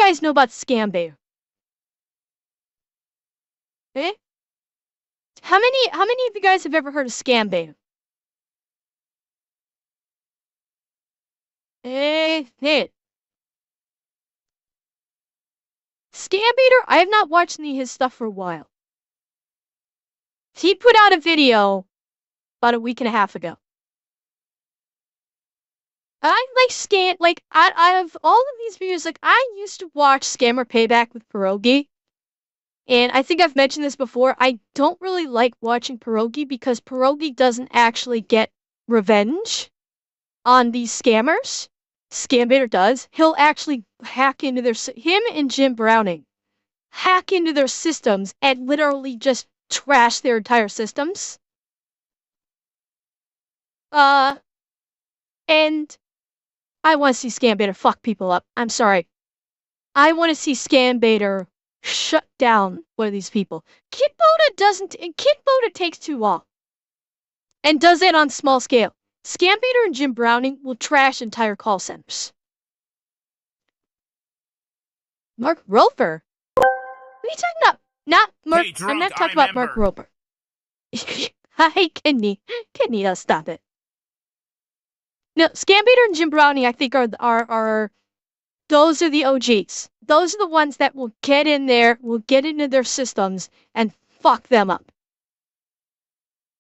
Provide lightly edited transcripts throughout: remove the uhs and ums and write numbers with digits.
guys know about Scambaiter? Eh? How many of you guys have ever heard of Scambaiter? Hey. Scambaiter, I have not watched any of his stuff for a while. He put out a video about a week and a half ago. I out of all of these videos, like I used to watch Scammer Payback with Pierogi. And I think I've mentioned this before. I don't really like watching Pierogi because Pierogi doesn't actually get revenge on these scammers. Scambaiter does. He'll actually hack into him and Jim Browning hack into their systems and literally just trash their entire systems. And I want to see Scambaiter fuck people up. I'm sorry. I want to see Scambaiter shut down one of these people. Kitboda takes too long. And does it on small scale. Scambaiter and Jim Browning will trash entire call centers. Mark Roper? What are you talking about? Not Mark. Hey, drunk, I'm not talking about Mark Roper. Hi, Kidney. Kidney, stop it. No, Scambaiter and Jim Browning, I think, are those are the OGs. Those are the ones that will get in there, will get into their systems, and fuck them up.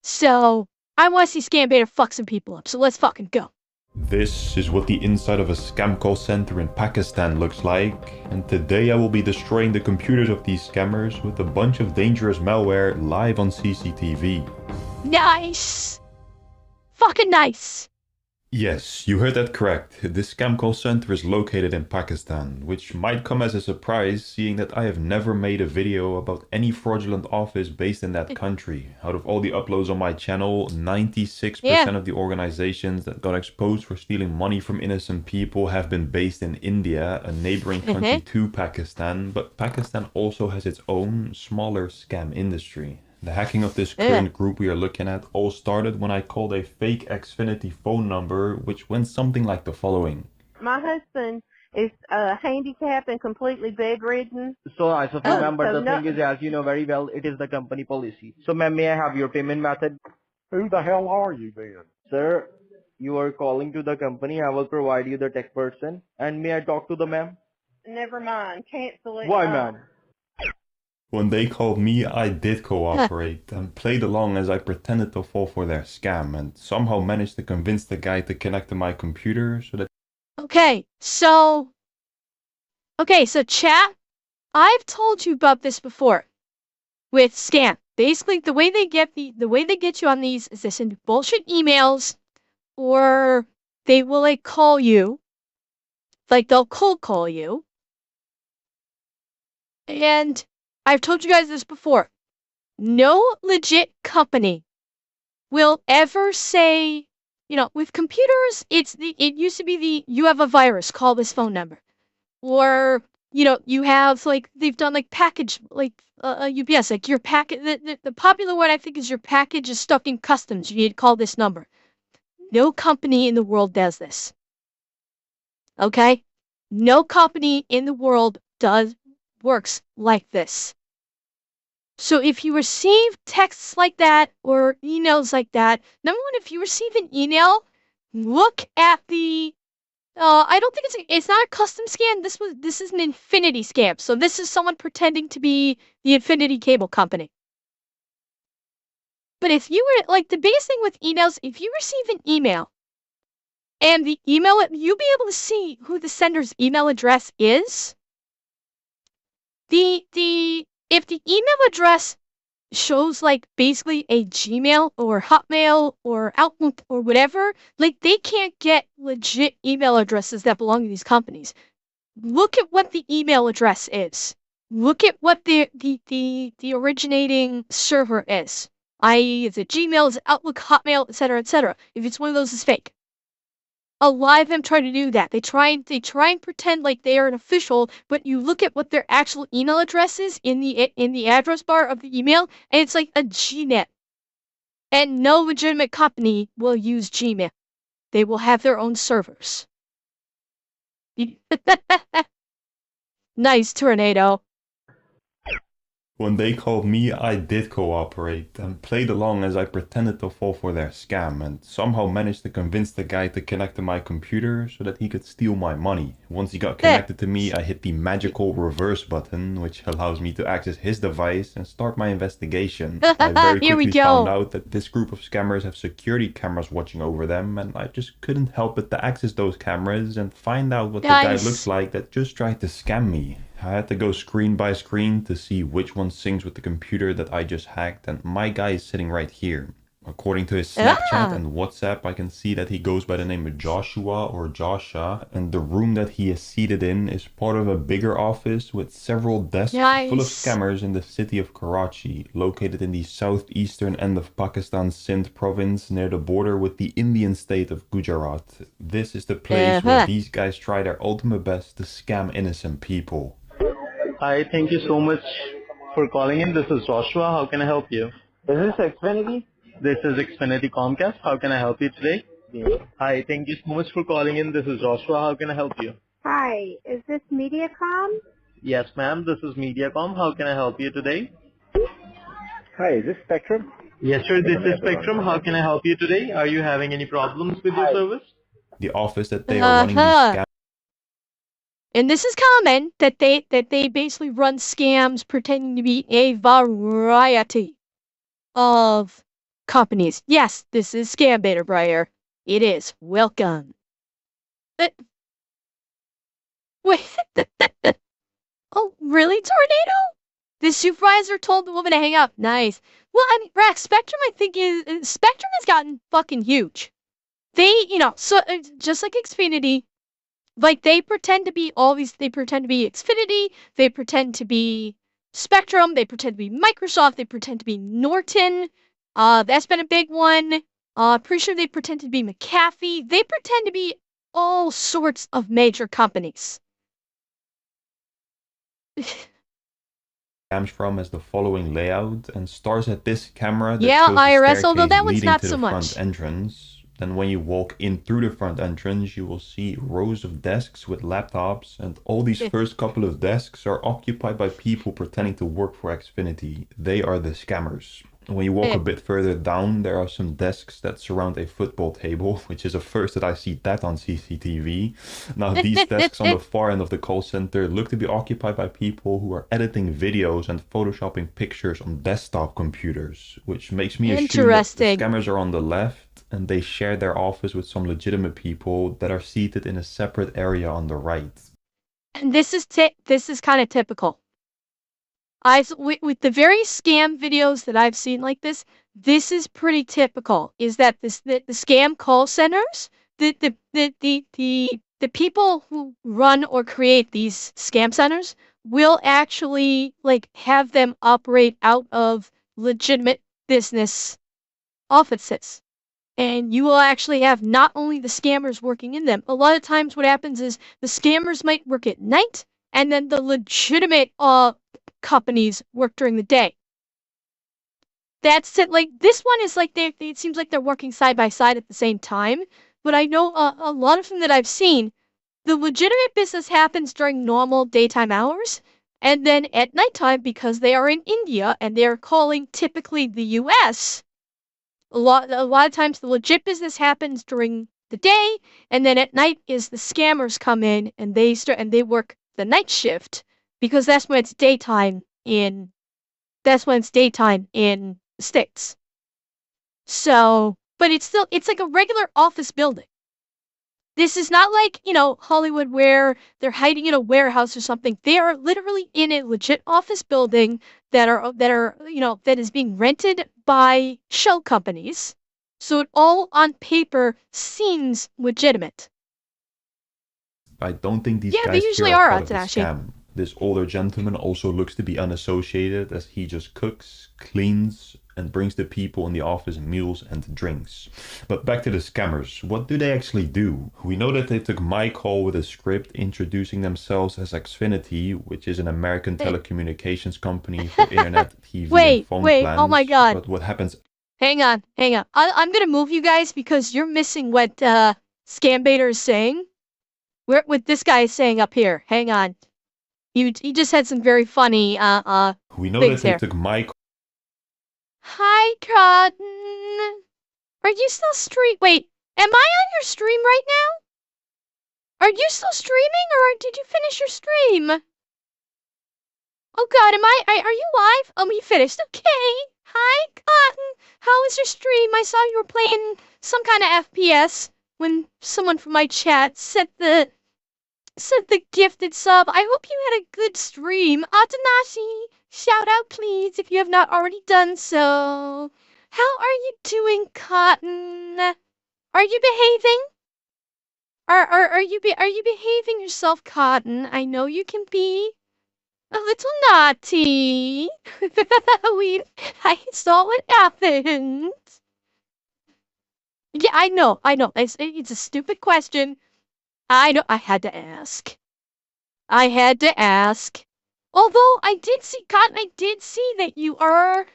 So, I want to see Scambaiter fuck some people up, so let's fucking go. This is what the inside of a scam call center in Pakistan looks like, and today I will be destroying the computers of these scammers with a bunch of dangerous malware live on CCTV. Nice! Fucking nice! Yes, you heard that correct. This scam call center is located in Pakistan, which might come as a surprise seeing that I have never made a video about any fraudulent office based in that country. Out of all the uploads on my channel, 96% of the organizations that got exposed for stealing money from innocent people have been based in India, a neighboring country to Pakistan, but Pakistan also has its own, smaller scam industry. The hacking of this current group we are looking at all started when I called a fake Xfinity phone number, which went something like the following. My husband is handicapped and completely bedridden. Ma'am, but the thing is, as you know very well, it is the company policy. So, ma'am, may I have your payment method? Who the hell are you then? Sir, you are calling to the company. I will provide you the tech person. And may I talk to the ma'am? Never mind. Cancel it. Why, ma'am? When they called me, I did cooperate and played along as I pretended to fall for their scam and somehow managed to convince the guy to connect to my computer so that... Okay, so chat, I've told you about this before with scam. Basically, the way they get you on these is they send you bullshit emails or they will like call you. Like they'll cold call you. And I've told you guys this before. No legit company will ever say, with computers, it used to be you have a virus, call this phone number. Or, you have they've done package, UPS, your packet, the popular one I think is your package is stuck in customs. You need to call this number. No company in the world does this. Okay? No company in the world works like this. So if you receive texts like that or emails like that, number one, if you receive an email, look at the I don't think it's not a custom scam. This is an Xfinity scam. So this is someone pretending to be the Xfinity cable company. But if you were the biggest thing with emails, if you receive an email and the email, you'll be able to see who the sender's email address is. If the email address shows basically a Gmail or Hotmail or Outlook or whatever, they can't get legit email addresses that belong to these companies. Look at what the email address is. Look at what the originating server is. I.e., is it Gmail, is it Outlook, Hotmail, etc., etc. If it's one of those, it's fake. A lot of them try to do that. They try and pretend like they are an official, but you look at what their actual email address is in the address bar of the email, and it's like a Gmail. And no legitimate company will use Gmail. They will have their own servers. Nice tornado. When they called me, I did cooperate and played along as I pretended to fall for their scam and somehow managed to convince the guy to connect to my computer so that he could steal my money. Once he got connected to me, I hit the magical reverse button, which allows me to access his device and start my investigation. I very Here we quickly found go. out that this group of scammers have security cameras watching over them, and I just couldn't help but to access those cameras and find out what the guy Nice. looks like that just tried to scam me. I had to go screen by screen to see which one syncs with the computer that I just hacked, and my guy is sitting right here. According to his Snapchat and WhatsApp, I can see that he goes by the name of Joshua or Josha, and the room that he is seated in is part of a bigger office with several desks full of Nice. scammers in the city of Karachi, located in the southeastern end of Pakistan's Sindh province near the border with the Indian state of Gujarat. This is the place where these guys try their ultimate best to scam innocent people. Hi, thank you so much for calling in. This is Joshua. How can I help you? Is this Xfinity? This is Xfinity Comcast. How can I help you today? Yeah. Hi, thank you so much for calling in. This is Joshua. How can I help you? Hi, is this MediaCom? Yes, ma'am. This is Mediacom. How can I help you today? Hi, is this Spectrum? Yes, sir. This is Spectrum. How can I help you today? Are you having any problems with your service? The office that they are running these scams And this is common that they basically run scams pretending to be a variety of companies. Yes, this is Scambaiter, Briar. It is. Welcome. Wait. Oh, really, Tornado? The supervisor told the woman to hang up. Nice. Well, I mean, Rex, Spectrum, I think Spectrum has gotten fucking huge. They, so just like Xfinity, like they pretend to be all these. They pretend to be Xfinity. They pretend to be Spectrum. They pretend to be Microsoft. They pretend to be Norton. That's been a big one. Pretty sure they pretend to be McAfee. They pretend to be all sorts of major companies. from has the following layout and starts at this camera that Yeah, shows the IRS, although staircase that one's leading not to so the much. front entrance. Then when you walk in through the front entrance, you will see rows of desks with laptops, and all these first couple of desks are occupied by people pretending to work for Xfinity. They are the scammers. When you walk a bit further down, there are some desks that surround a football table, which is a first that I see that on CCTV. Now, these desks on the far end of the call center look to be occupied by people who are editing videos and photoshopping pictures on desktop computers, which makes me assume that the scammers are on the left and they share their office with some legitimate people that are seated in a separate area on the right. And this is kind of typical. With the various scam videos that I've seen like this is pretty typical. Is that the scam call centers, the people who run or create these scam centers will actually like have them operate out of legitimate business offices. And you will actually have not only the scammers working in them. A lot of times what happens is the scammers might work at night and then the legitimate companies work during the day. That's it. Like this one is like it seems like they're working side by side at the same time. But I know a lot of them that I've seen, the legitimate business happens during normal daytime hours, and then at nighttime because they are in India and they're calling typically the U.S. A lot of times the legit business happens during the day, and then at night is the scammers come in and they work the night shift because that's when it's daytime in the States. So, but it's like a regular office building. This is not like, Hollywood where they're hiding in a warehouse or something. They are literally in a legit office building that is being rented by shell companies. So it all on paper seems legitimate. I don't think these Yeah, they guys usually here are are, part of the actually. scam. This older gentleman also looks to be unassociated as he just cooks, cleans, and brings the people in the office meals and drinks. But back to the scammers. What do they actually do? We know that they took my call with a script introducing themselves as Xfinity, which is an American telecommunications company for internet, TV, and phone plans. Oh my god. But what happens? Hang on. I'm gonna move you guys because you're missing what Scambaiter is saying. What this guy is saying up here. Hang on. He just had some very funny We know things that they here. took my Hi, Cotton. Are you still Wait, am I on your stream right now? Are you still streaming, or did you finish your stream? Oh God, are you live? Oh, you finished. Okay. Hi, Cotton. How was your stream? I saw you were playing some kind of FPS when someone from my chat sent the gifted sub. I hope you had a good stream. Atanashi, shout out please if you have not already done so. How are you doing, Cotton? Are you behaving? Are you behaving yourself, Cotton? I know you can be a little naughty. I saw what happened. Yeah, I know. It's a stupid question. I know. I had to ask. Although I did see, Cotton, I did see that you are,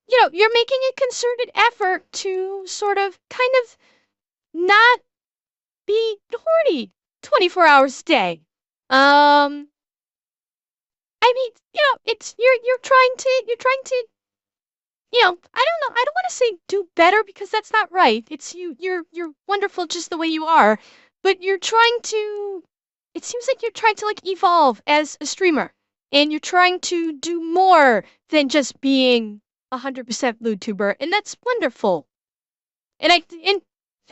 you're making a concerted effort to sort of kind of not be horny 24 hours a day. I mean, it's you're trying to, I don't know, I don't want to say do better because that's not right. It's you're wonderful just the way you are, but you're trying to, it seems like you're trying to like evolve as a streamer, and you're trying to do more than just being 100% YouTuber, and that's wonderful. And I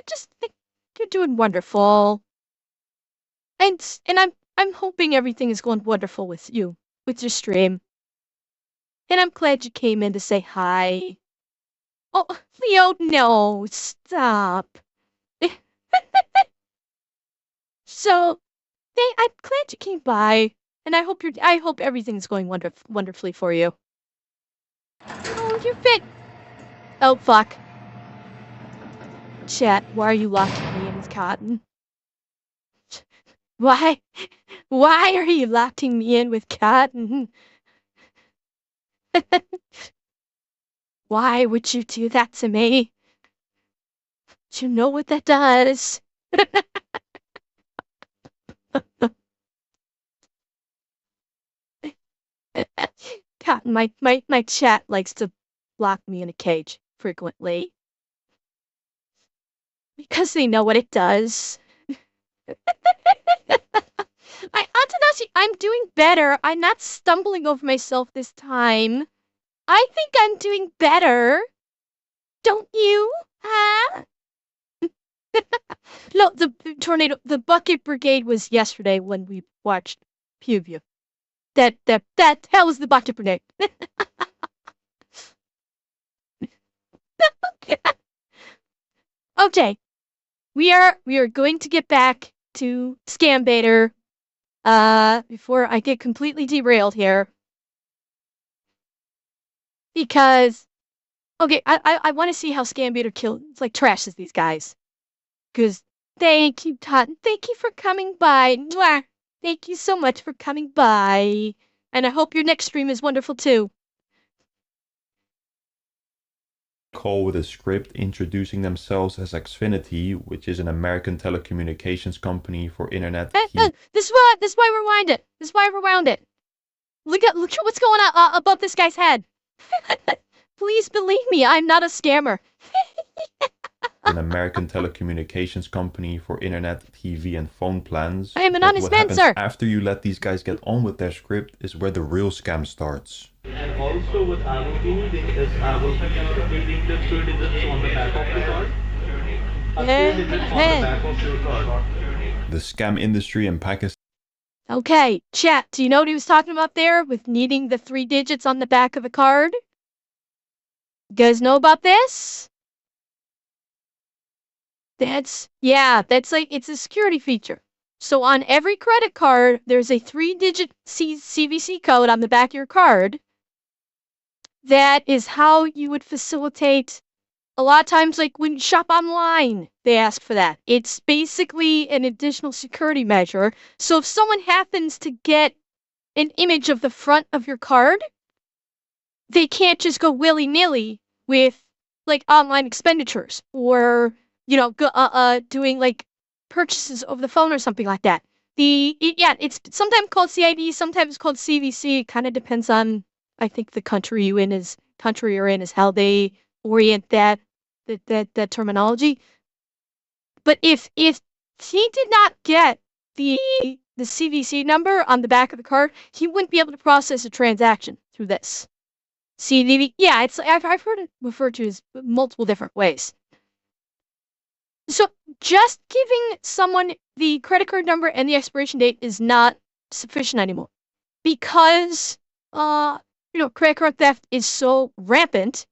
just think you're doing wonderful. And I'm hoping everything is going wonderful with you, with your stream. And I'm glad you came in to say hi. Oh, Leo, no, stop. So, I'm glad you came by, and I hope everything's going wonderfully for you. Oh, you fit. Oh, fuck. Chat, why are you locking me in with Cotton? Why? Why are you locking me in with Cotton? Why would you do that to me? Do you know what that does? Cotton, my chat likes to lock me in a cage frequently. Because they know what it does. Atanashi, I'm doing better. I'm not stumbling over myself this time. I think I'm doing better. Don't you? Huh? No, the tornado, the bucket brigade was yesterday when we watched Puvia. That hell was the bucket brigade. Okay, we are going to get back to Scambaiter. Before I get completely derailed here, because okay, I want to see how Scambaiter trashes these guys. Cause thank you, Todd. Thank you for coming by. Mwah! Thank you so much for coming by, and I hope your next stream is wonderful too. call with a script introducing themselves as Xfinity, which is an American telecommunications company for internet. This is why I rewind it. This is why I rewound it. Look at what's going on above this guy's head. Please believe me, I'm not a scammer. An American telecommunications company for internet, TV, and phone plans. I am an honest man, happens sir. After you let these guys get on with their script is where the real scam starts. And also what I will be needing is I will be needing the 3 digits on the back of the card. A 3 digits on the back of your card. The scam industry in Pakistan. Okay, chat, do you know what he was talking about there with needing the 3 digits on the back of a card? You guys know about this? That's like, it's a security feature. So on every credit card, there's a 3-digit CVC code on the back of your card. That is how you would facilitate, a lot of times, like when you shop online, they ask for that. It's basically an additional security measure. So if someone happens to get an image of the front of your card, they can't just go willy-nilly with like online expenditures or doing like purchases over the phone or something like that. it's sometimes called CID, sometimes called CVC. It kind of depends on, I think, the country you're in is how they orient that terminology. But if he did not get the CVC number on the back of the card, he wouldn't be able to process a transaction through this. CVV, yeah, I've heard it referred to as multiple different ways. So just giving someone the credit card number and the expiration date is not sufficient anymore because credit card theft is so rampant.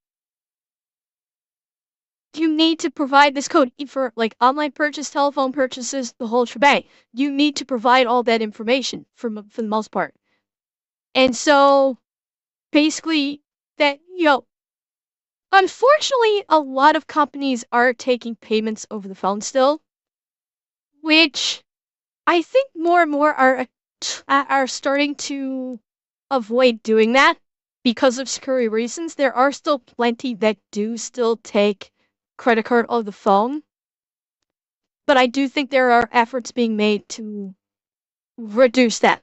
You need to provide this code for like online purchase, telephone purchases, the whole shebang. You need to provide all that information for the most part. And so basically that, unfortunately, a lot of companies are taking payments over the phone still, which I think more and more are starting to avoid doing that because of security reasons. There are still plenty that do still take credit card over the phone, but I do think there are efforts being made to reduce that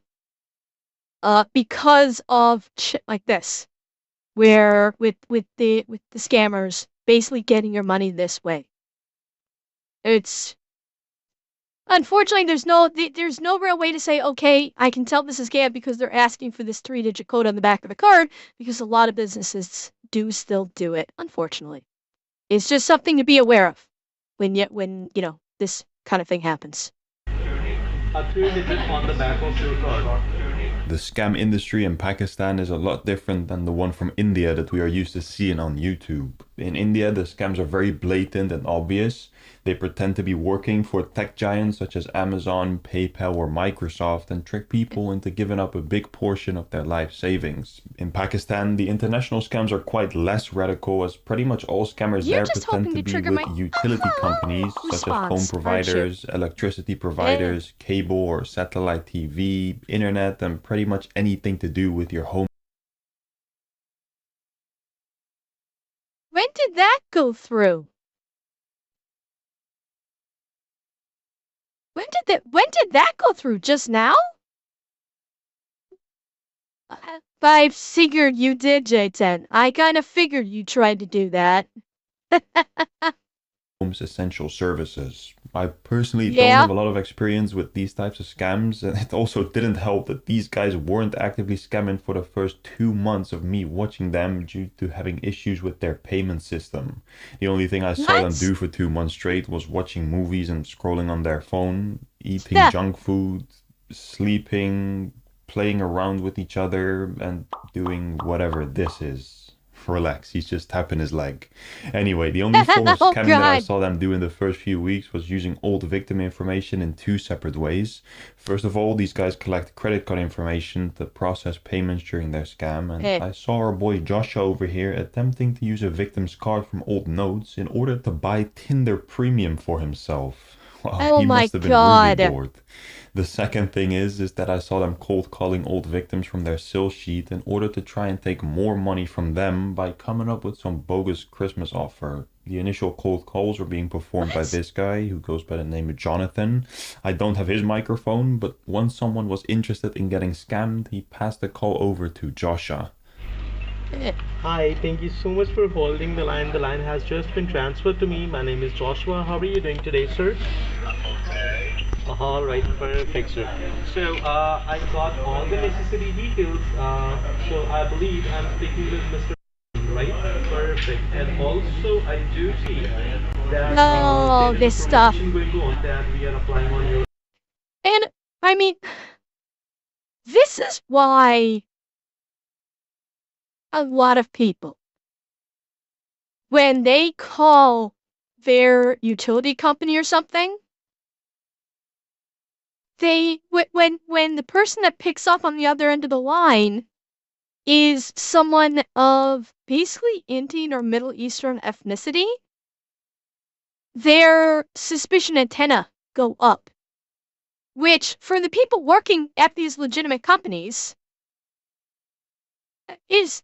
because of shit like this, where with the scammers basically getting your money this way. It's unfortunately there's no real way to say, okay, I can tell this is scam because they're asking for this 3-digit code on the back of the card, because a lot of businesses do still do it, unfortunately. It's just something to be aware of when this kind of thing happens. A 3 digit on the back of your card. The scam industry in Pakistan is a lot different than the one from India that we are used to seeing on YouTube. In India, the scams are very blatant and obvious. They pretend to be working for tech giants such as Amazon, PayPal, or Microsoft and trick people into giving up a big portion of their life savings. In Pakistan, the international scams are quite less radical, as pretty much all scammers there pretend to be with utility companies such as home providers, electricity providers, cable or satellite TV, internet, and pretty much anything to do with your home. When did that go through? When did that go through? Just now? I figured you did, J10. I kind of figured you tried to do that. Home's essential services. I personally don't have a lot of experience with these types of scams, and it also didn't help that these guys weren't actively scamming for the first 2 months of me watching them due to having issues with their payment system. The only thing I saw them do for 2 months straight was watching movies and scrolling on their phone, eating junk food, sleeping, playing around with each other, and doing whatever this is. Relax, he's just tapping his leg. Anyway, the only form of scamming that I saw them do in the first few weeks was using old victim information in 2 separate ways. First of all, these guys collect credit card information to process payments during their scam, and I saw our boy Joshua over here attempting to use a victim's card from old notes in order to buy Tinder Premium for himself. Wow, he must have been really bored. The second thing is that I saw them cold calling old victims from their sales sheet in order to try and take more money from them by coming up with some bogus Christmas offer. The initial cold calls were being performed by this guy who goes by the name of Jonathan. I don't have his microphone, but once someone was interested in getting scammed, he passed the call over to Joshua. Hi, thank you so much for holding the line. The line has just been transferred to me. My name is Joshua. How are you doing today, sir? All right, perfect, sir. So I got all the necessary details. So I believe I'm speaking with Mr. Right? Perfect. And also I do see that this stuff going on that we are applying on your. And I mean, this is why a lot of people, when they call their utility company or something, when the person that picks up on the other end of the line is someone of basically Indian or Middle Eastern ethnicity, their suspicion antenna go up, which for the people working at these legitimate companies is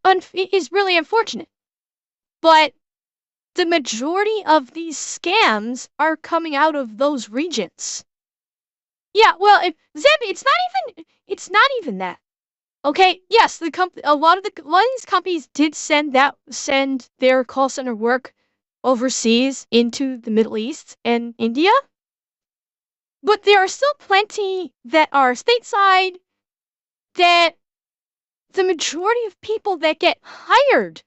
really unfortunate. But the majority of these scams are coming out of those regions. Yeah, well, Zambi, it's not even that. Okay, yes, a lot of these companies did send their call center work overseas into the Middle East and India, but there are still plenty that are stateside that the majority of people that get hired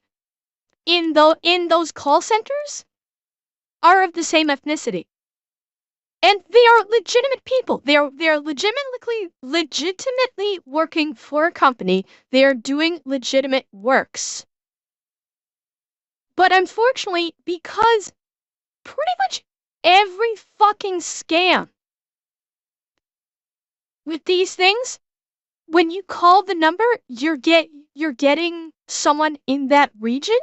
in those call centers are of the same ethnicity. And they are legitimate people. They're legitimately working for a company. They are doing legitimate works. But unfortunately, because pretty much every fucking scam with these things, when you call the number, you're getting someone in that region.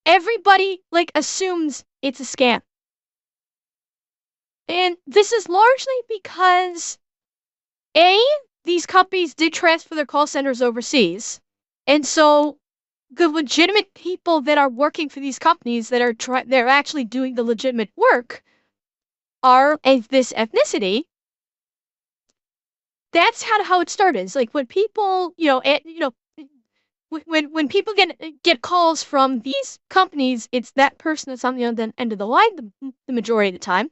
Everybody assumes it's a scam. And this is largely because these companies did transfer their call centers overseas. And so the legitimate people that are working for these companies they're actually doing the legitimate work are of this ethnicity. That's how it started. It's like when people, when people get calls from these companies, it's that person that's on the other end of the line the majority of the time.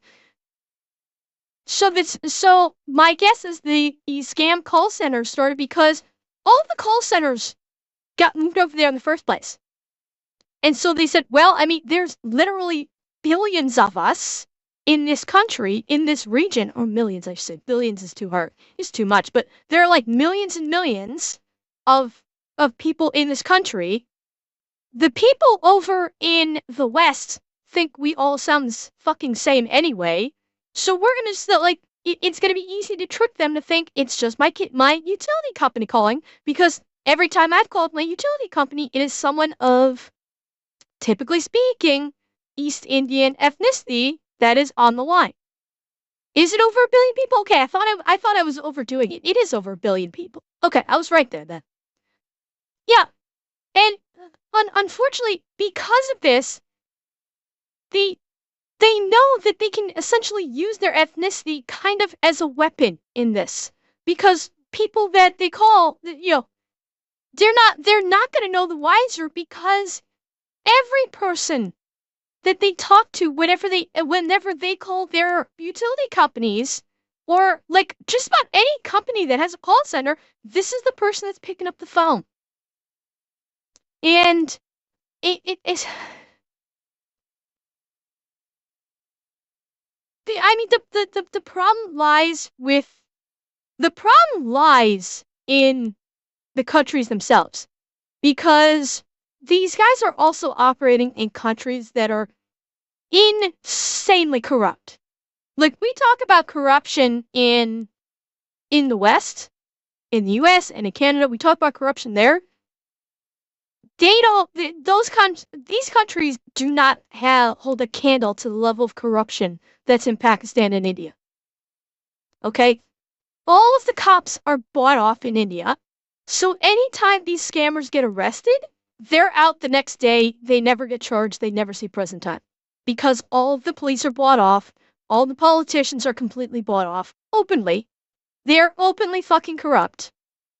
So my guess is the scam call center started because all the call centers got moved over there in the first place. And so they said, well, I mean, there's literally billions of us in this country, in this region, or millions, I should say. Billions is too hard. It's too much. But there are like millions and millions of people in this country. The people over in the West think we all sound fucking same anyway. So we're gonna just it's gonna be easy to trick them to think it's just my utility company calling, because every time I've called my utility company, it is someone of, typically speaking, East Indian ethnicity that is on the line. Is it over 1 billion people? Okay, I thought I was overdoing it. It is over 1 billion people. Okay, I was right there then. Yeah, and unfortunately, because of this, they know that they can essentially use their ethnicity kind of as a weapon in this, because people that they call, they're not going to know the wiser, because every person that they talk to whenever they call their utility companies, or like just about any company that has a call center, this is the person that's picking up the phone. And it's the problem lies in the countries themselves, because these guys are also operating in countries that are insanely corrupt. Like, we talk about corruption in the West, in the US and in Canada, we talk about corruption there. These countries do not hold a candle to the level of corruption that's in Pakistan and India. Okay? All of the cops are bought off in India. So anytime these scammers get arrested, they're out the next day. They never get charged. They never see prison time. Because all of the police are bought off. All the politicians are completely bought off. Openly. They're openly fucking corrupt.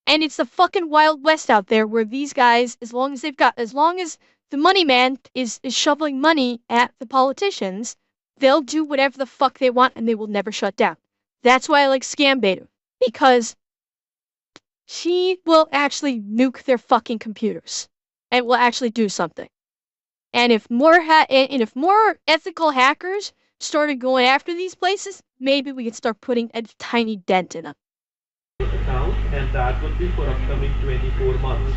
And it's the fucking Wild West out there, where these guys, as long as the money man is shoveling money at the politicians, they'll do whatever the fuck they want and they will never shut down. That's why I like Scambaiter, because she will actually nuke their fucking computers and will actually do something. And if more ethical hackers started going after these places, maybe we could start putting a tiny dent in them. Account, and that would be for upcoming 24 months.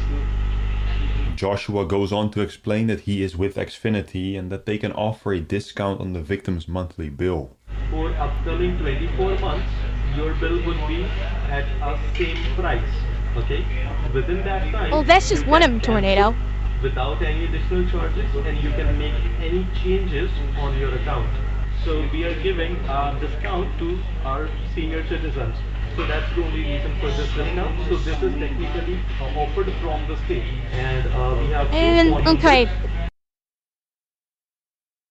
Joshua goes on to explain that he is with Xfinity and that they can offer a discount on the victim's monthly bill. For upcoming 24 months, your bill would be at a same price. Okay? Within that time, oh, that's just one of them, Tornado. Without any additional charges, and you can make any changes on your account. So we are giving a discount to our senior citizens. So that's the only reason for this discount. So this is technically offered from the state, and we have. Okay.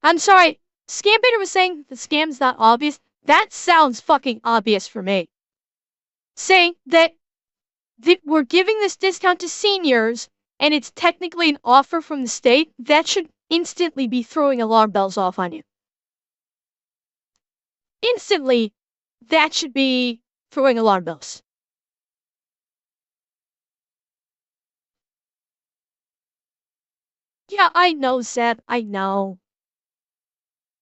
I'm sorry. Scambaiter was saying the scam's not obvious. That sounds fucking obvious for me. saying that we're giving this discount to seniors and it's technically an offer from the state, that should instantly be throwing alarm bells off on you. Instantly, that should be throwing alarm bells. Yeah, I know, Zeb. I know.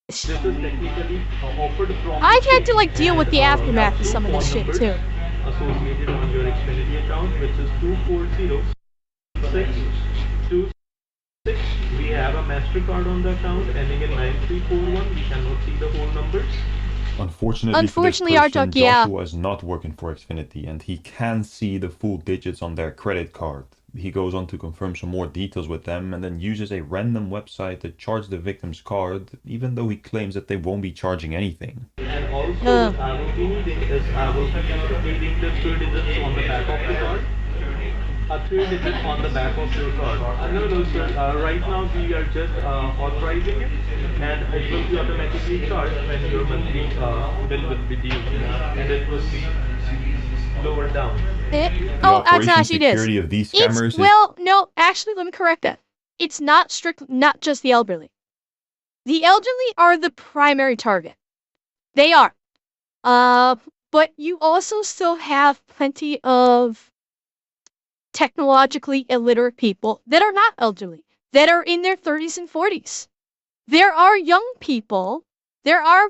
This is technically offered from I've the had to state, deal with and the we aftermath have of two some of this phone shit numbers too. associated on your Xfinity account, which is 240-626. We have a MasterCard on the account ending in 9341. We cannot see the whole numbers. Unfortunately our for this person, dog, yeah. Joshua is not working for Xfinity and he can see the full digits on their credit card. He goes on to confirm some more details with them and then uses a random website to charge the victim's card, even though he claims that they won't be charging anything. And also, what I will be needing is I will be needing the 3 digits on the back of the card. A 3 digit on the back of your card. No, sir. Right now we are just authorizing it, and it will be automatically charged when your monthly bill will be due, and it will be lower down. Oh, that's operation actually it is. security of these scammers is Well, no, actually, let me correct that. It's not just the elderly. The elderly are the primary target. They are. But you also still have plenty of technologically illiterate people that are not elderly, that are in their 30s and 40s. There are young people, there are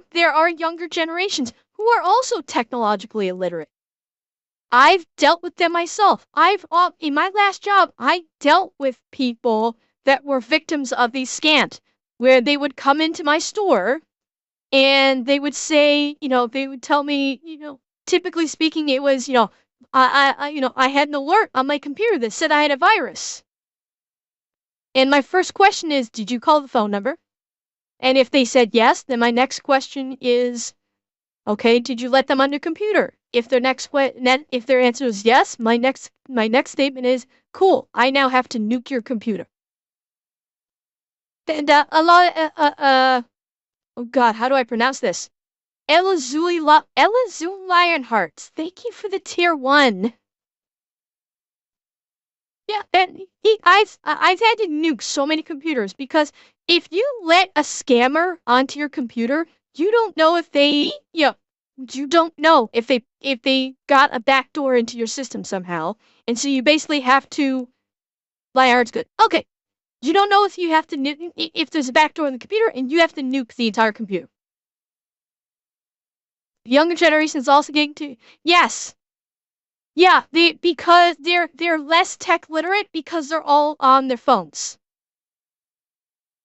younger generations who are also technologically illiterate. I've dealt with them myself. In my last job, I dealt with people that were victims of these scams, where they would come into my store and they would say, they would tell me, typically speaking, it was, I had an alert on my computer that said I had a virus. And my first question is, did you call the phone number? And if they said yes, then my next question is, okay, did you let them on your computer? If their answer is yes, my next statement is, cool, I now have to nuke your computer. And oh God, how do I pronounce this? Elazuli Lionhearts. Thank you for the tier 1. Yeah, and I've had to nuke so many computers because if you let a scammer onto your computer, you don't know if they, you don't know if they got a backdoor into your system somehow, and so you basically have to. Lionheart's good. Okay, you don't know if you have to if there's a backdoor in the computer, and you have to nuke the entire computer. The younger generation is also getting to yes. Yeah, because they're less tech literate because they're all on their phones.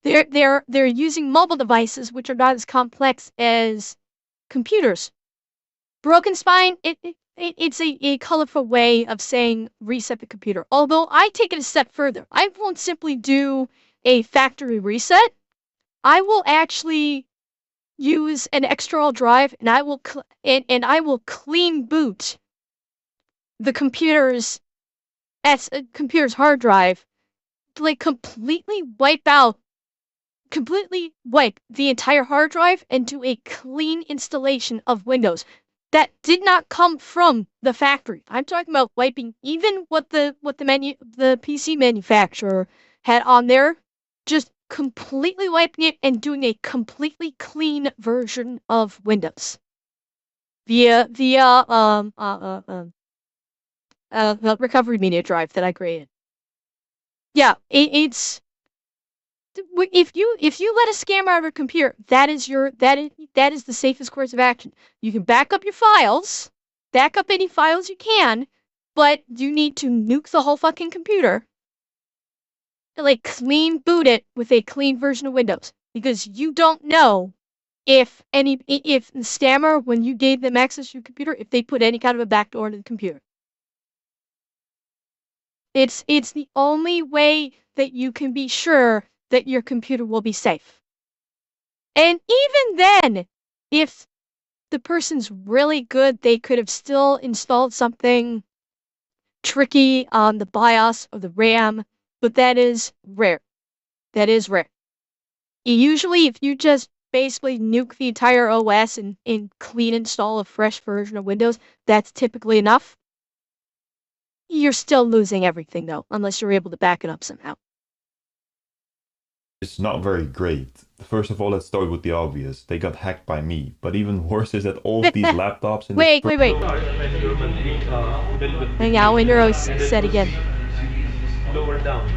They're using mobile devices which are not as complex as computers. Broken spine, it's a colorful way of saying reset the computer. Although I take it a step further. I won't simply do a factory reset. I will actually use an external drive and I will clean boot the computer's hard drive to like completely wipe the entire hard drive and do a clean installation of Windows that did not come from the factory. I'm talking about wiping even what the PC manufacturer had on there, just completely wiping it and doing a completely clean version of Windows via the recovery media drive that I created. Yeah, it's if you let a scammer out of a computer, that is the safest course of action. You can back up your files, back up any files you can, but you need to nuke the whole fucking computer. Like clean boot it with a clean version of Windows, because you don't know if the scammer, when you gave them access to your computer, if they put any kind of a backdoor into the computer. It's the only way that you can be sure that your computer will be safe. And even then, if the person's really good, they could have still installed something tricky on the BIOS or the RAM, but that is rare. That is rare. Usually, if you just basically nuke the entire OS and clean install a fresh version of Windows, that's typically enough. You're still losing everything though, unless you're able to back it up somehow. It's not very great. First of all, let's start with the obvious. They got hacked by me. But even worse is that all of these laptops in Wait. When your monthly bill will And now when you're said again. lower down.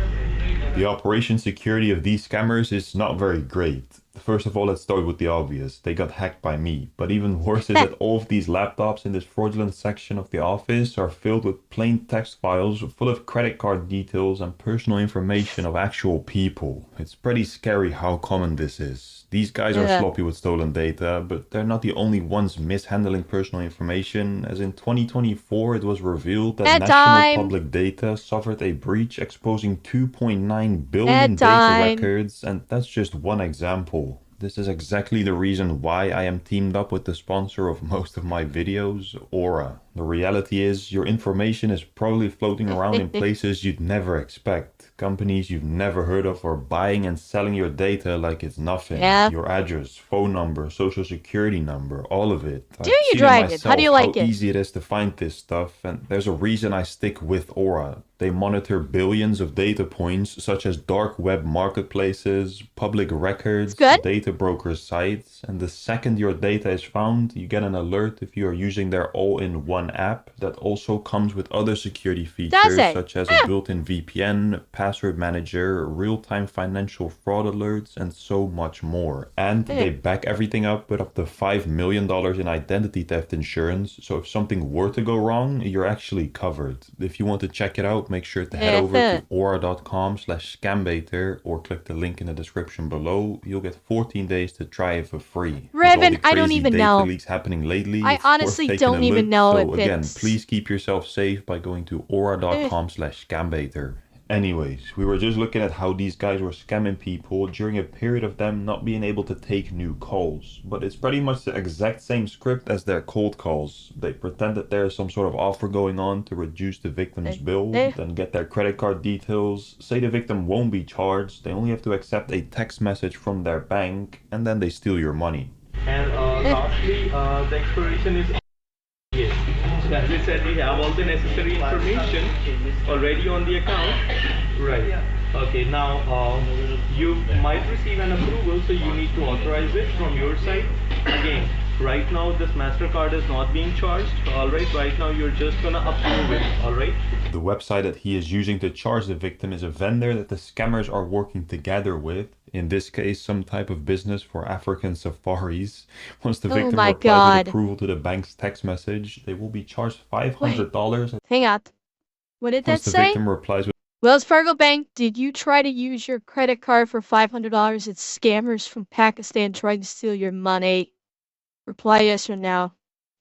The operation security of these scammers is not very great. First of all, let's start with the obvious. They got hacked by me. But even worse is that all of these laptops in this fraudulent section of the office are filled with plain text files full of credit card details and personal information of actual people. It's pretty scary how common this is. These guys are sloppy with stolen data, but they're not the only ones mishandling personal information, as in 2024 it was revealed that National Public Data suffered a breach exposing 2.9 billion data records, and that's just one example. This is exactly the reason why I am teamed up with the sponsor of most of my videos, Aura. The reality is, your information is probably floating around in places you'd never expect. Companies you've never heard of are buying and selling your data like it's nothing. Your address, phone number, social security number, all of it. Do you, Dragon? How do you like it? How easy it is to find this stuff, and there's a reason I stick with Aura. They monitor billions of data points, such as dark web marketplaces, public records, data brokers' sites, and the second your data is found, you get an alert if you are using their all-in-one app that also comes with other security features, such as a built-in VPN, password manager, real-time financial fraud alerts, and so much more. And they back everything up with up to $5 million in identity theft insurance, so if something were to go wrong, you're actually covered. If you want to check it out, make sure to head over to aura.com/scambaiter or click the link in the description below. You'll get 14 days to try it for free. Revan, I don't even know. Leaks happening lately, I honestly don't even know if again, please keep yourself safe by going to aura.com/scambaiter. Anyways, we were just looking at how these guys were scamming people during a period of them not being able to take new calls. But it's pretty much the exact same script as their cold calls. They pretend that there's some sort of offer going on to reduce the victim's bill, then get their credit card details, say the victim won't be charged, they only have to accept a text message from their bank, and then they steal your money. And lastly, the expiration is yes. So as I said, we have all the necessary information already on the account. Right. Okay, now you might receive an approval, so you need to authorize it from your side. Again, right now this MasterCard is not being charged. Alright, right now you're just gonna approve it. Alright. The website that he is using to charge the victim is a vendor that the scammers are working together with. In this case, some type of business for African safaris. Once the victim replies with approval to the bank's text message, they will be charged $500. Hang on. What did that say? Once the victim replies with Wells Fargo Bank, did you try to use your credit card for $500? It's scammers from Pakistan trying to steal your money. Reply yes or no.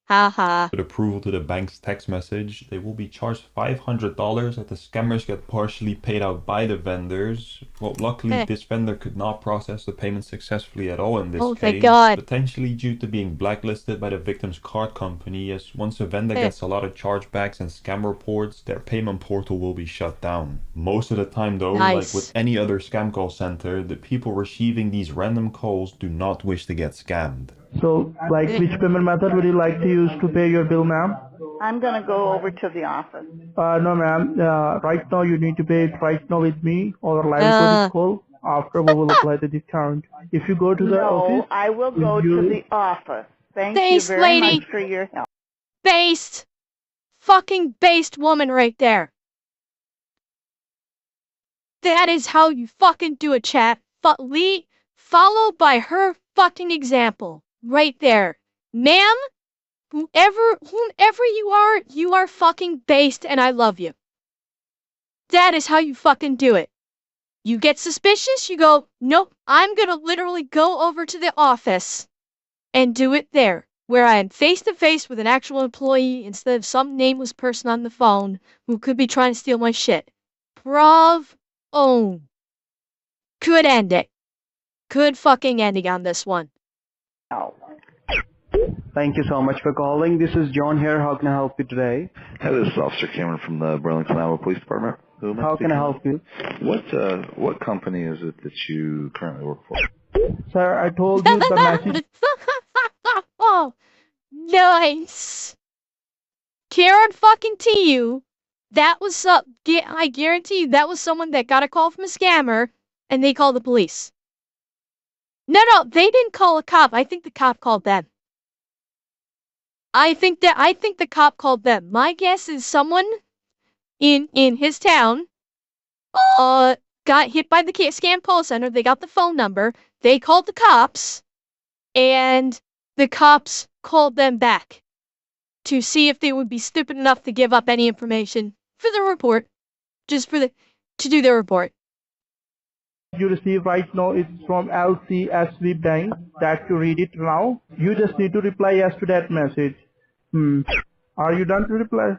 Haha. With approval to the bank's text message, they will be charged $500 that the scammers get partially paid out by the vendors. Well, luckily this vendor could not process the payment successfully at all in this case. Thank God. Potentially due to being blacklisted by the victim's card company, as once a vendor gets a lot of chargebacks and scam reports, their payment portal will be shut down. Most of the time though, like with any other scam call center, the people receiving these random calls do not wish to get scammed. So, like, which payment method would you like to use to pay your bill, ma'am? I'm going to go over to the office. No, ma'am. Right now, you need to pay it right now with me, or line code is called. After, we will apply the discount. If you go to the office... No, I will go to the office. Thank you very much for your help. Based! Fucking based woman right there. That is how you fucking do it, chat. Followed by her fucking example. Right there. Ma'am, whomever you are fucking based and I love you. That is how you fucking do it. You get suspicious, you go, nope, I'm gonna literally go over to the office and do it there, where I am face to face with an actual employee instead of some nameless person on the phone who could be trying to steal my shit. Bravo. Good ending. Good fucking ending on this one. Thank you so much for calling. This is John here. How can I help you today? Hi, this is Officer Cameron from the Burlington, Iowa Police Department. How can I help you? What company is it that you currently work for? Sir, I told you the message. Oh, nice. Karen fucking TU. That was I guarantee you that was someone that got a call from a scammer and they called the police. No, they didn't call a cop. I think the cop called them. I think the cop called them. My guess is someone in his town got hit by the scam call center. They got the phone number. They called the cops and the cops called them back to see if they would be stupid enough to give up any information for the report, just to do their report. You receive right now is from LCSV Bank. That you read it now. You just need to reply yes to that message. Are you done to reply?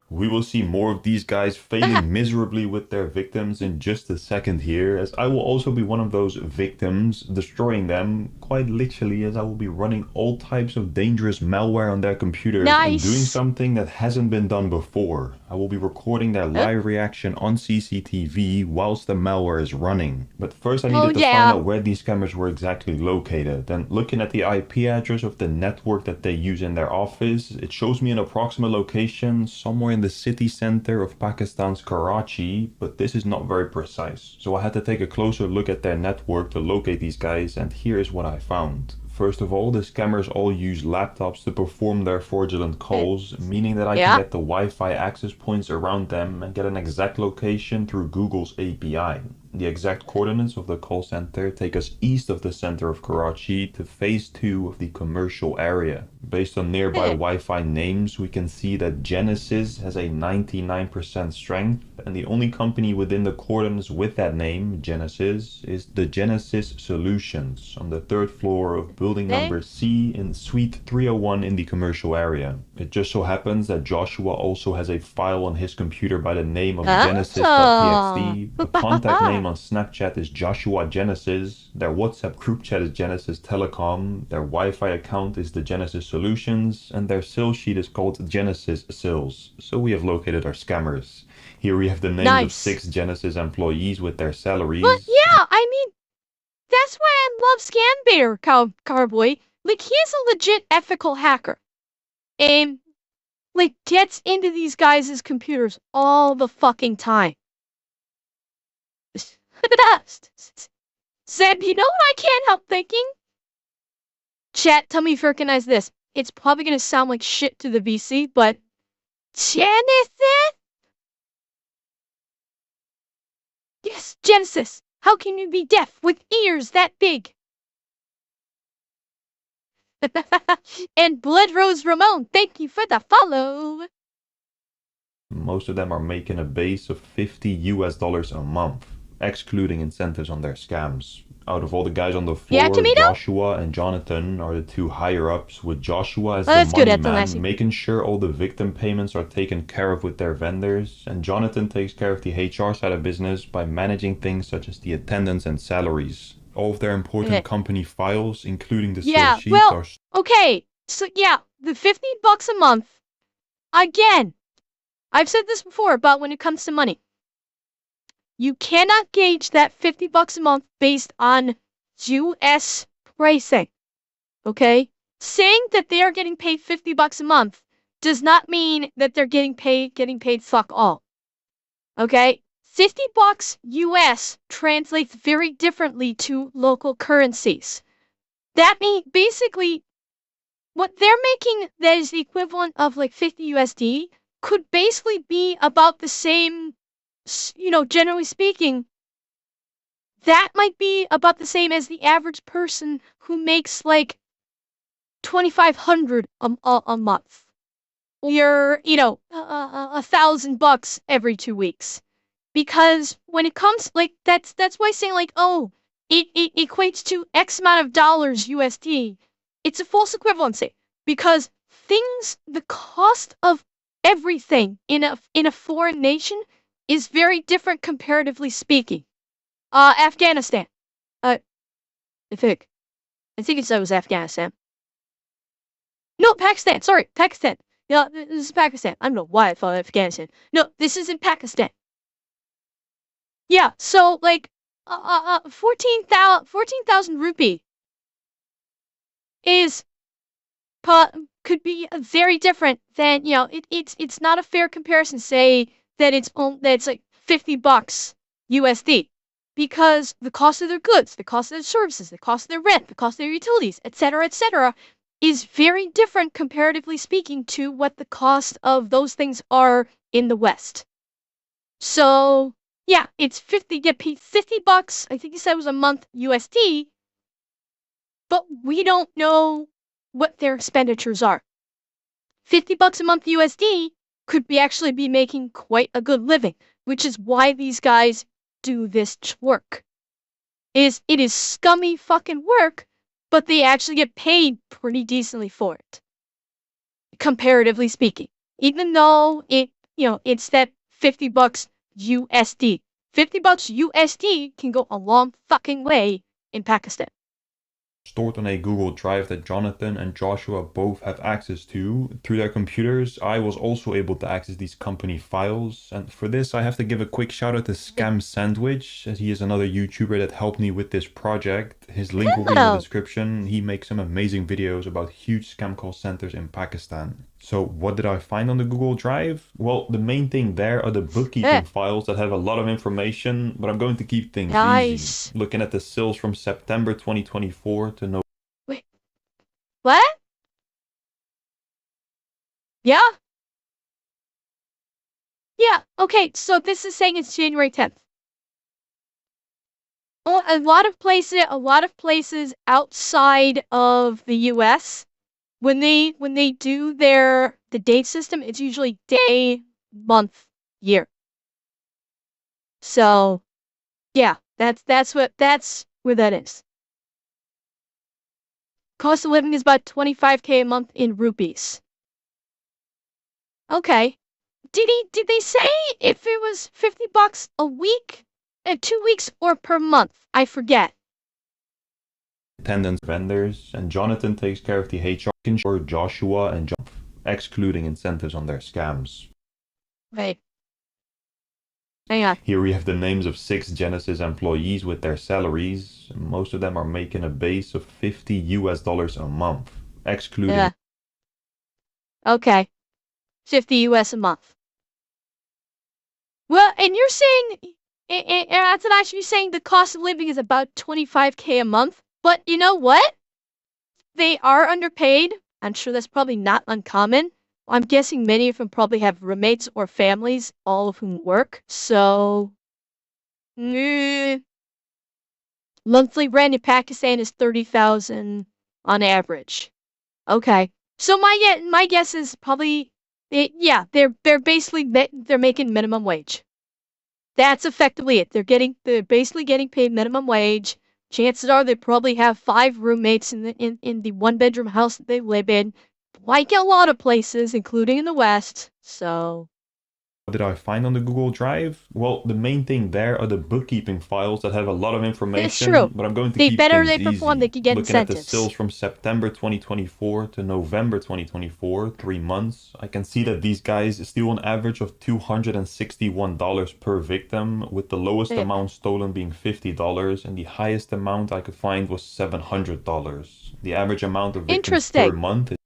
We will see more of these guys failing miserably with their victims in just a second here, as I will also be one of those victims, destroying them, quite literally, as I will be running all types of dangerous malware on their computers and doing something that hasn't been done before. I will be recording their live reaction on CCTV whilst the malware is running. But first I needed to find out where these cameras were exactly located, and looking at the IP address of the network that they use in their office, it shows me an approximate location somewhere in the city center of Pakistan's Karachi, but this is not very precise. So I had to take a closer look at their network to locate these guys, and here is what I found. First of all, the scammers all use laptops to perform their fraudulent calls, meaning that I can get the Wi-Fi access points around them and get an exact location through Google's API. The exact coordinates of the call center take us east of the center of Karachi to phase 2 of the commercial area. Based on nearby Wi-Fi names, we can see that Genesis has a 99% strength, and the only company within the coordinates with that name, Genesis, is the Genesis Solutions on the 3rd floor of building number C in suite 301 in the commercial area. It just so happens that Joshua also has a file on his computer by the name of Genesis.txt. The contact name on Snapchat is Joshua Genesis, their WhatsApp group chat is Genesis Telecom, their Wi-Fi account is the Genesis Solutions, and their sales sheet is called Genesis Sales. So we have located our scammers. Here we have the names of 6 Genesis employees with their salaries. But yeah, I mean, that's why I love Scambaiter, Cowboy. Like, he's a legit ethical hacker. And, like, gets into these guys' computers all the fucking time. Zeb, you know what I can't help thinking? Chat, tell me if you recognize this. It's probably gonna sound like shit to the VC, but Genesis? Yes, Genesis. How can you be deaf with ears that big? And Blood Rose Ramon, thank you for the follow. Most of them are making a base of $50 a month, excluding incentives on their scams. Out of all the guys on the floor, Joshua and Jonathan are the 2 higher ups, with Joshua as the money man, making sure all the victim payments are taken care of with their vendors, and Jonathan takes care of the HR side of business by managing things such as the attendance and salaries. All of their important company files, including the sales sheet, are... Okay, so yeah, the $50 a month, again, I've said this before about when it comes to money. You cannot gauge that $50 a month based on US pricing. Okay? Saying that they are getting paid $50 a month does not mean that they're getting paid fuck all. Okay? $50 US translates very differently to local currencies. That means basically what they're making that is the equivalent of like 50 USD could basically be about the same, you know, generally speaking, that might be about the same as the average person who makes like $2,500 a month. Or, you know, $1,000 every 2 weeks. Because when it comes, like, that's why saying like, oh, it equates to X amount of dollars USD. It's a false equivalency. Because the cost of everything in a foreign nation is very different comparatively speaking. Afghanistan. I think it was Afghanistan. No, Pakistan. Sorry, Pakistan. Yeah, this is Pakistan. I don't know why I thought Afghanistan. No, this is in Pakistan. Yeah, so, like, 14,000 rupee is could be very different than, it's not a fair comparison. Say that it's like $50 USD, because the cost of their goods, the cost of their services, the cost of their rent, the cost of their utilities, etc., is very different, comparatively speaking, to what the cost of those things are in the West. So yeah, it's $50. I think you said it was a month USD, but we don't know what their expenditures are. $50 a month USD could actually be making quite a good living, which is why these guys do this work. It is scummy fucking work, but they actually get paid pretty decently for it, comparatively speaking. Even though it's that $50 USD. $50 USD can go a long fucking way in Pakistan. Stored on a Google Drive that Jonathan and Joshua both have access to. Through their computers, I was also able to access these company files. And for this, I have to give a quick shout out to Scam Sandwich, as he is another YouTuber that helped me with this project. His link will be in the description. He makes some amazing videos about huge scam call centers in Pakistan. So what did I find on the Google Drive? Well, the main thing there are the bookkeeping files that have a lot of information, but I'm going to keep things easy. Looking at the sales from September 2024 to November. Wait. What? Yeah? Yeah, okay, so this is saying it's January 10th. Well, a lot of places outside of the US, when they do the date system, it's usually day, month, year. So yeah, that's where that is. Cost of living is about 25K a month in rupees. Okay. Did they say if it was $50 a week, 2 weeks, or per month? I forget. Attendance vendors, and Jonathan takes care of the HR for Joshua and John, excluding incentives on their scams. Right. Hang on. Here we have the names of 6 Genesis employees with their salaries. Most of them are making a base of $50 a month, excluding. Yeah. Okay. 50 US a month. Well, and you're saying, and that's actually saying the cost of living is about 25K a month. But you know what? They are underpaid. I'm sure that's probably not uncommon. I'm guessing many of them probably have roommates or families, all of whom work. So, monthly rent in Pakistan is 30,000 on average. Okay. So my guess is probably, they're basically they're making minimum wage. That's effectively it. They're basically getting paid minimum wage. Chances are they probably have 5 roommates in the 1-bedroom house that they live in, like a lot of places, including in the West. So What did I find on the Google Drive? Well, the main thing there are the bookkeeping files that have a lot of information. It's true. But I'm going to They keep better things they perform, easy. they could get Looking at the incentives. sales from September 2024 to November 2024, 3 months, I can see that these guys steal an average of $261 per victim, with the lowest amount stolen being $50, and the highest amount I could find was $700. The average amount of victims per month is.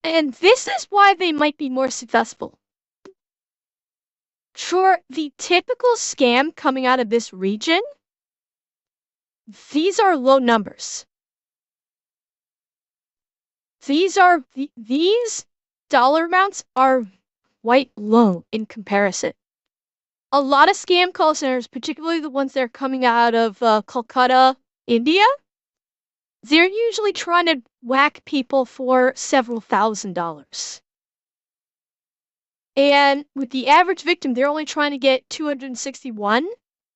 And this is why they might be more successful. For the typical scam coming out of this region, these are low numbers. These dollar amounts are quite low in comparison. A lot of scam call centers, particularly the ones that are coming out of Kolkata, India, they're usually trying to whack people for several $1,000s. And with the average victim, they're only trying to get 261.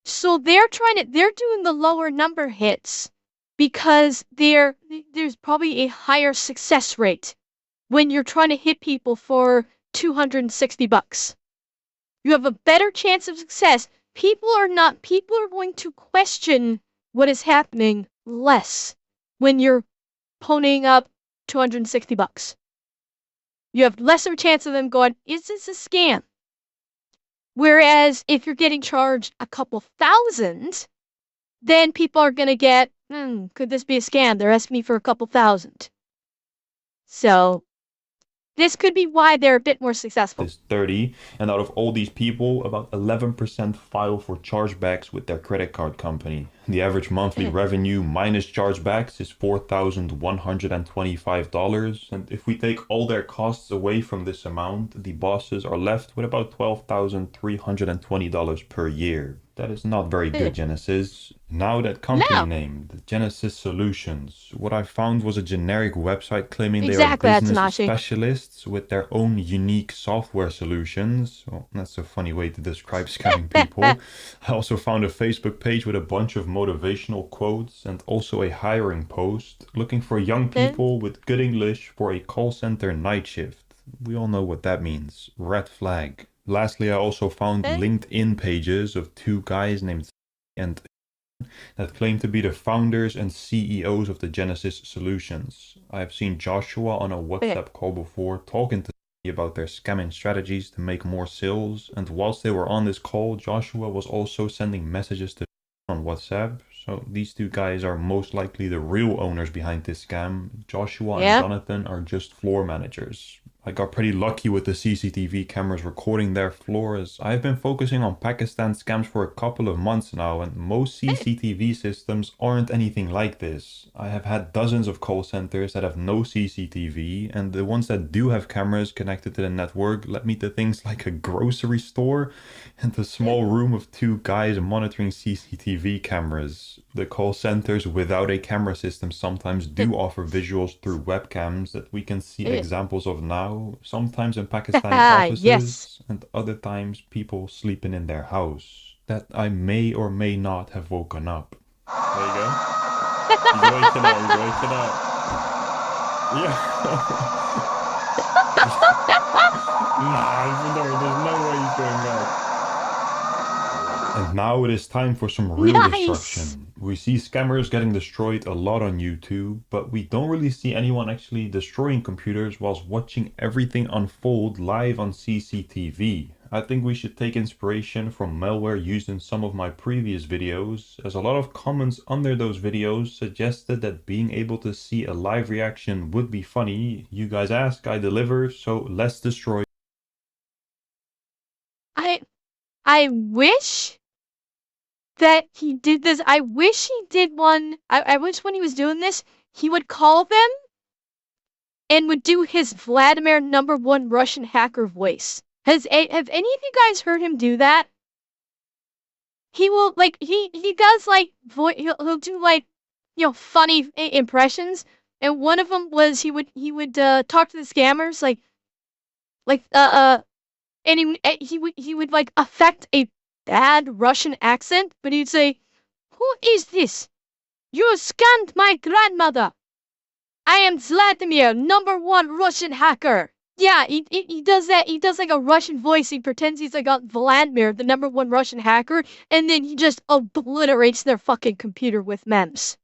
So they're doing the lower number hits because there's probably a higher success rate when you're trying to hit people for $260. You have a better chance of success. People are going to question what is happening less when you're ponying up $260. You have less of a chance of them going, is this a scam? Whereas if you're getting charged a couple thousand, then people are gonna get, could this be a scam? They're asking me for a couple thousand. So this could be why they're a bit more successful. Is 30, and out of all these people, about 11% file for chargebacks with their credit card company. The average monthly revenue minus chargebacks is $4,125, and if we take all their costs away from this amount, the bosses are left with about $12,320 per year. That is not very good, Genesis. Now that company name, the Genesis Solutions. What I found was a generic website claiming they are business specialists with their own unique software solutions. Well, that's a funny way to describe scamming people. I also found a Facebook page with a bunch of motivational quotes and also a hiring post looking for young people with good English for a call center night shift. We all know what that means. Red flag. Lastly, I also found LinkedIn pages of two guys named and that claim to be the founders and CEOs of the Genesis Solutions. I have seen Joshua on a WhatsApp call before talking to me about their scamming strategies to make more sales, and whilst they were on this call, Joshua was also sending messages to on WhatsApp. So these two guys are most likely the real owners behind this scam. Joshua and Jonathan are just floor managers. I got pretty lucky with the CCTV cameras recording their floor, as I've been focusing on Pakistan scams for a couple of months now, and most CCTV systems aren't anything like this. I have had dozens of call centers that have no CCTV, and the ones that do have cameras connected to the network led me to things like a grocery store and a small room of two guys monitoring CCTV cameras. The call centers without a camera system sometimes do offer visuals through webcams that we can see examples of now. Sometimes in Pakistani offices, and other times people sleeping in their house. That I may or may not have woken up. There you go. He's waking up, he's waking up. Yeah. Nah, there's no way he's going back. And now it is time for some real destruction. We see scammers getting destroyed a lot on YouTube, but we don't really see anyone actually destroying computers whilst watching everything unfold live on CCTV. I think we should take inspiration from malware used in some of my previous videos, as a lot of comments under those videos suggested that being able to see a live reaction would be funny. You guys ask, I deliver, so let's destroy. I wish that he did this. I wish he did one. I wish when he was doing this, he would call them and would do his Vladimir #1 Russian hacker voice. Have any of you guys heard him do that? He will, like, he does, like, he'll do, like, you know, funny impressions. And one of them was he would talk to the scammers, and he would like affect a bad Russian accent, but he'd say, "Who is this? You scammed my grandmother. I am Vladimir, #1 Russian hacker." Yeah, he does that. He does like a Russian voice. He pretends he's like Vladimir, the #1 Russian hacker, and then he just obliterates their fucking computer with memes.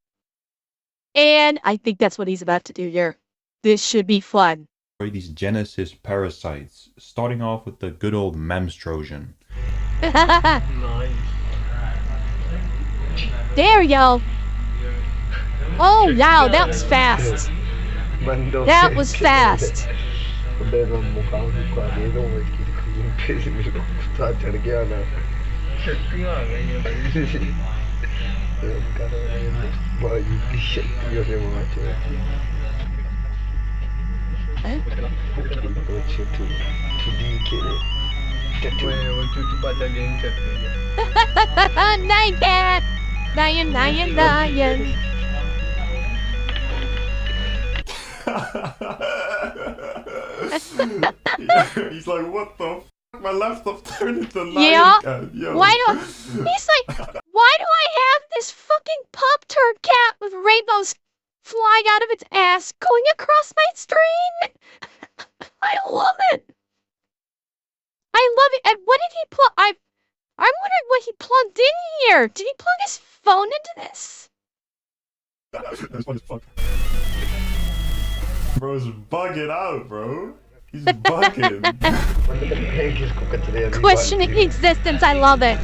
And I think that's what he's about to do here. This should be fun. These Genesis parasites, starting off with the good old memes Trojan. There you go. Oh wow, that was fast. That was fast. Nyan. He's like, what the f***? My laptop turned into lion. Yeah. Why do he's like, why do I have this fucking Pop-Tart cat with rainbows flying out of its ass going across my screen? I love it. I love it. And what did he plug? I'm wondering what he plugged in here. Did he plug his phone into this? That's fun as fuck. Bro's bugging out, bro. He's bugging. Questioning existence, I love it.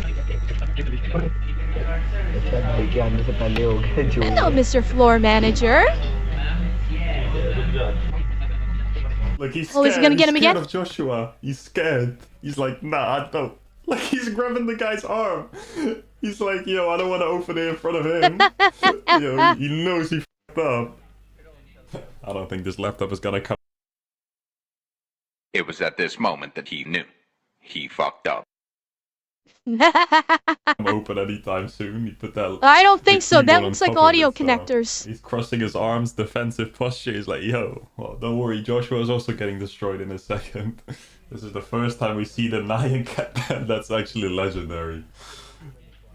Hello, Mr. Floor Manager. Like he's Oh, is he gonna get him again? of Joshua. He's scared. He's like, nah, I don't. Like he's grabbing the guy's arm. He's like, yo, I don't want to open it in front of him. Yo, he knows he f***ed up. I don't think this laptop is gonna come. It was at this moment that he knew. He fucked up. Open anytime soon. He put that. I don't think so. keyboard That on looks like top of audio it, so connectors. He's crossing his arms, defensive posture. He's like, yo, well, don't worry. Joshua is also getting destroyed in a second. This is the first time we see the Nyan cat. That's actually legendary.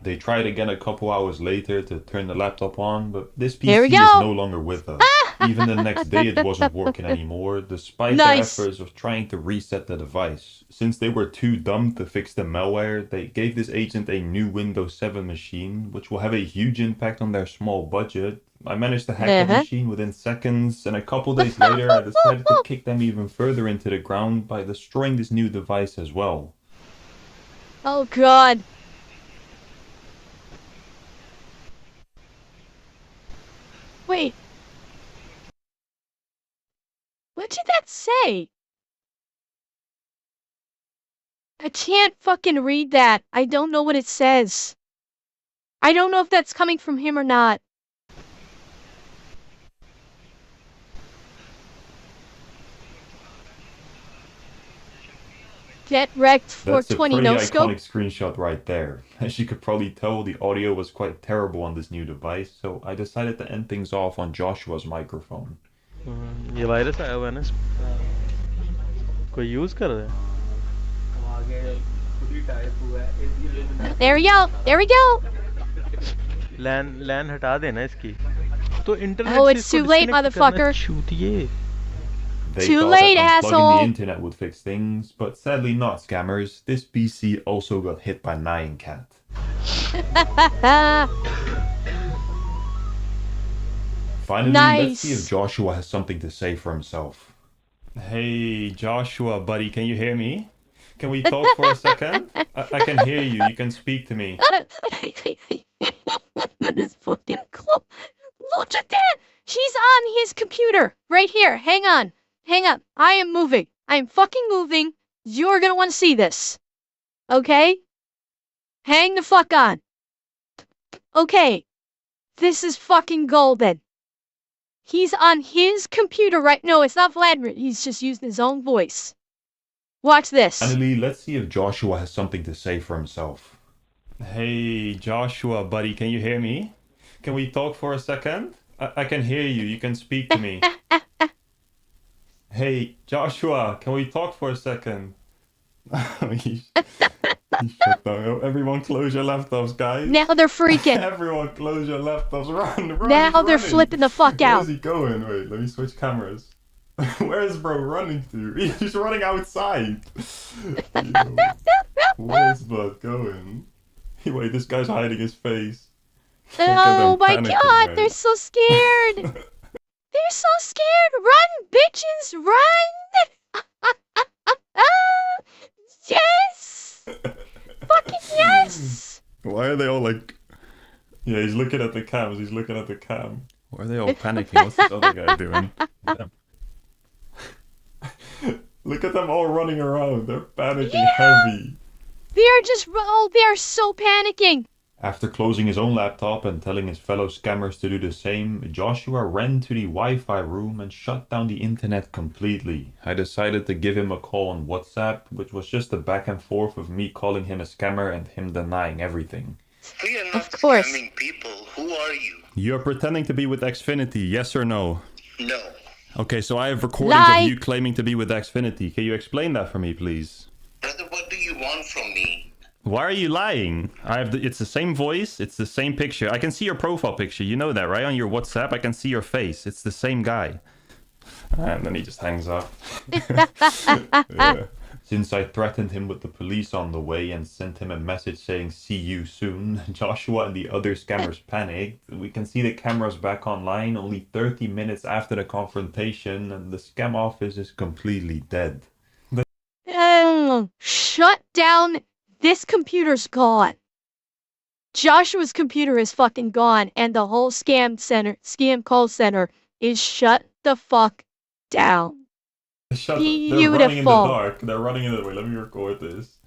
They tried again a couple hours later to turn the laptop on, but this PC is no longer with us. Even the next day it wasn't working anymore, despite their efforts of trying to reset the device. Since they were too dumb to fix the malware, they gave this agent a new Windows 7 machine, which will have a huge impact on their small budget. I managed to hack the machine within seconds, and a couple days later I decided to kick them even further into the ground by destroying this new device as well. Oh god. Wait. What did that say? I can't fucking read that. I don't know what it says. I don't know if that's coming from him or not. Get wrecked for 20 no scope. That's a pretty iconic screenshot right there. As you could probably tell, the audio was quite terrible on this new device, so I decided to end things off on Joshua's microphone. ये virus आया हुआ है ना कोई use कर रहा है There we go. There we go. लैन हटा देना इसकी तो internet Oh, it's too late, motherfucker. They Too thought late, that unplugging asshole. the internet would fix things, but sadly not, scammers. This PC also got hit by Nyan Cat. Finally, let's see if Joshua has something to say for himself. Hey, Joshua, buddy, can you hear me? Can we talk for a second? I can hear you. You can speak to me. This fucking club. Look at that. She's on his computer. Right here. Hang on. Hang on. I am moving. I am fucking moving. You're gonna want to see this. Okay? Hang the fuck on. Okay. This is fucking golden. He's on his computer right now. No, it's not Vladimir. He's just using his own voice. Watch this. Finally, let's see if Joshua has something to say for himself. Hey, Joshua, buddy, can you hear me? Can we talk for a second? I can hear you. You can speak to me. Hey, Joshua, can we talk for a second? He shut down. Everyone close your laptops, guys. Now they're freaking. Everyone close your laptops. Run. Now they're flipping the fuck out. Where's he going? Wait, let me switch cameras. Where's bro running to? He's running outside. Where's bud going? Wait, this guy's hiding his face. Oh my god, they're so scared. They're so scared. Run, bitches, run. Yes. Fucking yes. Why are they all like... Yeah, he's looking at the cams. He's looking at the cam. Why are they all panicking? What's this other guy doing? Look at them all running around. They're panicking heavy. They are just... Oh, they are so panicking. After closing his own laptop and telling his fellow scammers to do the same, Joshua ran to the Wi-Fi room and shut down the internet completely. I decided to give him a call on WhatsApp, which was just a back and forth of me calling him a scammer and him denying everything. We are not scamming people. Who are you? You're pretending to be with Xfinity, yes or no? No. Okay, so I have recordings of you claiming to be with Xfinity. Can you explain that for me, please? Brother, what do you want from me? Why are you lying? It's the same voice, it's the same picture. I can see your profile picture, you know that, right? On your WhatsApp, I can see your face. It's the same guy. And then he just hangs up. Yeah. Since I threatened him with the police on the way and sent him a message saying see you soon, Joshua and the other scammers panicked. We can see the cameras back online only 30 minutes after the confrontation, and the scam office is completely dead. down. Shut down. This computer's gone. Joshua's computer is fucking gone, and the whole scam call center is shut the fuck down. They're running in the Beautiful. dark. They're running in the way. Let me record this.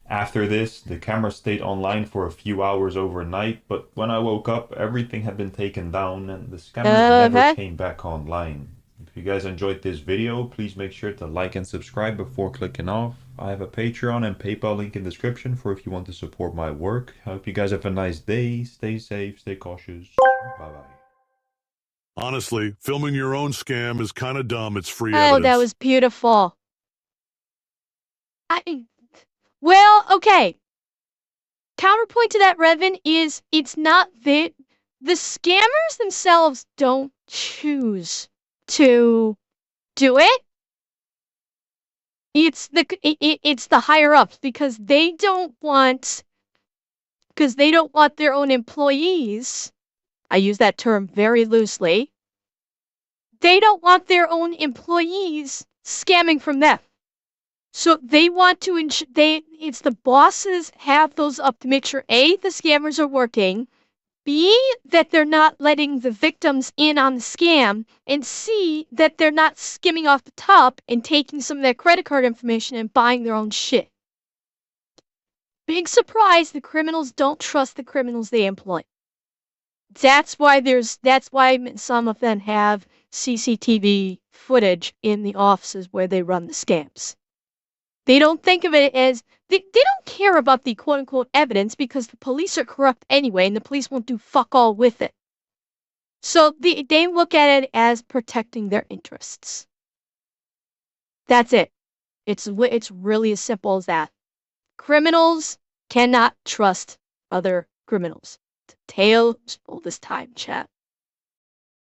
After this, the camera stayed online for a few hours overnight, but when I woke up, everything had been taken down and the scammers never came back online. If you guys enjoyed this video, please make sure to like and subscribe before clicking off. I have a Patreon and PayPal link in the description for if you want to support my work. I hope you guys have a nice day. Stay safe, stay cautious. Bye-bye. Honestly, filming your own scam is kind of dumb. It's free Oh, evidence. that was beautiful. Well, okay. Counterpoint to that, Revan, is it's not that the scammers themselves don't choose to do it. It's the higher ups because they don't want their own employees. I use that term very loosely. They don't want their own employees scamming from them. So they want to it's the bosses have those up to make sure A, the scammers are working, B, that they're not letting the victims in on the scam, and C, that they're not skimming off the top and taking some of their credit card information and buying their own shit. Big surprise, the criminals don't trust the criminals they employ. That's why some of them have CCTV footage in the offices where they run the scams. They don't think of it as, they don't care about the quote-unquote evidence because the police are corrupt anyway and the police won't do fuck all with it. So they look at it as protecting their interests. That's it. It's really as simple as that. Criminals cannot trust other criminals. The tale all this time, chat.